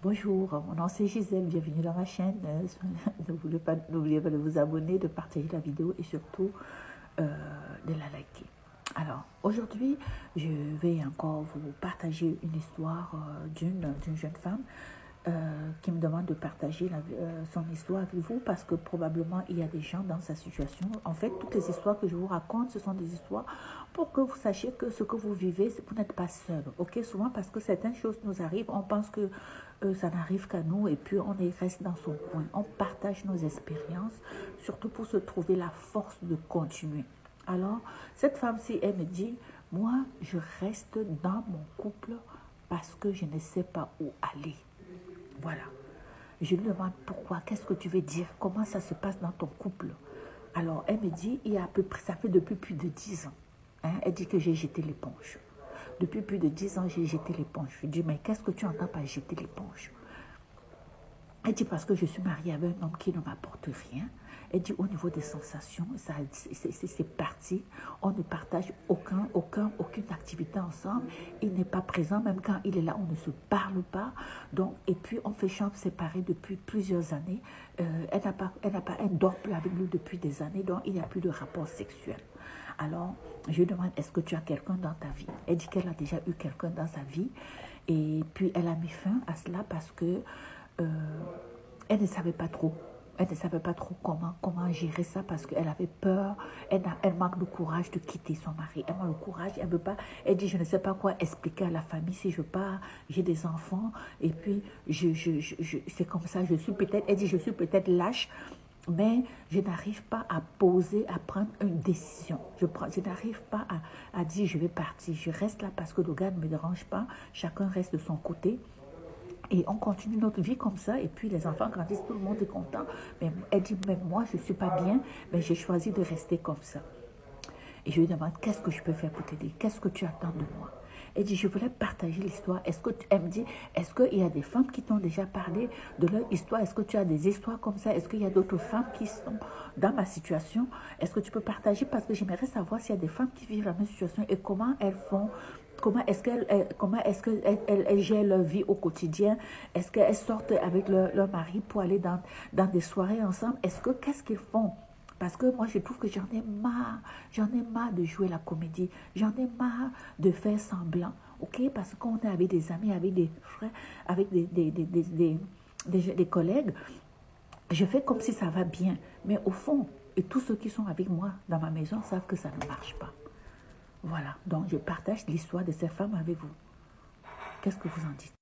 Bonjour, mon nom c'est Gisèle, bienvenue dans ma chaîne. N'oubliez pas de vous abonner, de partager la vidéo et surtout de la liker. Alors, aujourd'hui, je vais encore vous partager une histoire d'une jeune femme qui me demande de partager son histoire avec vous parce que probablement il y a des gens dans sa situation. En fait, toutes les histoires que je vous raconte, ce sont des histoires pour que vous sachiez que ce que vous vivez, vous n'êtes pas seul. Ok, souvent parce que certaines choses nous arrivent, on pense que ça n'arrive qu'à nous et puis on reste dans son coin. On partage nos expériences, surtout pour se trouver la force de continuer. Alors, cette femme-ci, elle me dit, moi, je reste dans mon couple parce que je ne sais pas où aller. Voilà. Je lui demande pourquoi, qu'est-ce que tu veux dire, comment ça se passe dans ton couple. Alors, elle me dit, il y a à peu près, ça fait depuis plus de 10 ans. Hein, elle dit que j'ai jeté l'éponge. Depuis plus de 10 ans, j'ai jeté l'éponge. Je lui dis, mais qu'est-ce que tu entends par jeter l'éponge? Elle dit, parce que je suis mariée avec un homme qui ne m'apporte rien. Elle dit, au niveau des sensations, c'est parti. On ne partage aucune activité ensemble. Il n'est pas présent, même quand il est là, on ne se parle pas. Donc, et puis, on fait chambre séparée depuis plusieurs années. Elle ne dort plus avec nous depuis des années, donc il n'y a plus de rapport sexuel. Alors, je lui demande, est-ce que tu as quelqu'un dans ta vie? Elle dit qu'elle a déjà eu quelqu'un dans sa vie. Et puis, elle a mis fin à cela parce que elle ne savait pas trop. Elle ne savait pas trop comment gérer ça parce qu'elle avait peur. Elle manque de courage de quitter son mari. Elle manque de courage. Elle veut pas. Elle dit, je ne sais pas quoi expliquer à la famille si je pars. J'ai des enfants. Et puis, c'est comme ça. Elle dit, je suis peut-être lâche. Mais je n'arrive pas à poser, à prendre une décision. Je n'arrive pas à dire, je vais partir. Je reste là parce que le gars ne me dérange pas. Chacun reste de son côté. Et on continue notre vie comme ça, et puis les enfants grandissent, tout le monde est content. Mais elle dit, mais moi, je ne suis pas bien, mais j'ai choisi de rester comme ça. Et je lui demande, qu'est-ce que je peux faire pour t'aider? Qu'est-ce que tu attends de moi? Elle dit, je voulais partager l'histoire. Elle me dit, est-ce qu'il y a des femmes qui t'ont déjà parlé de leur histoire? Est-ce que tu as des histoires comme ça? Est-ce qu'il y a d'autres femmes qui sont dans ma situation? Est-ce que tu peux partager? Parce que j'aimerais savoir s'il y a des femmes qui vivent la même situation et comment elles font. Comment est-ce qu'elles gèrent leur vie au quotidien? Est-ce qu'elles sortent avec leur mari pour aller dans des soirées ensemble? Qu'est-ce qu'ils font? Parce que moi, je trouve que j'en ai marre de jouer la comédie. J'en ai marre de faire semblant, ok? Parce qu'on est avec des amis, avec des frères, avec des collègues. Je fais comme si ça va bien. Mais au fond, et tous ceux qui sont avec moi dans ma maison savent que ça ne marche pas. Voilà, donc je partage l'histoire de ces femmes avec vous. Qu'est-ce que vous en dites?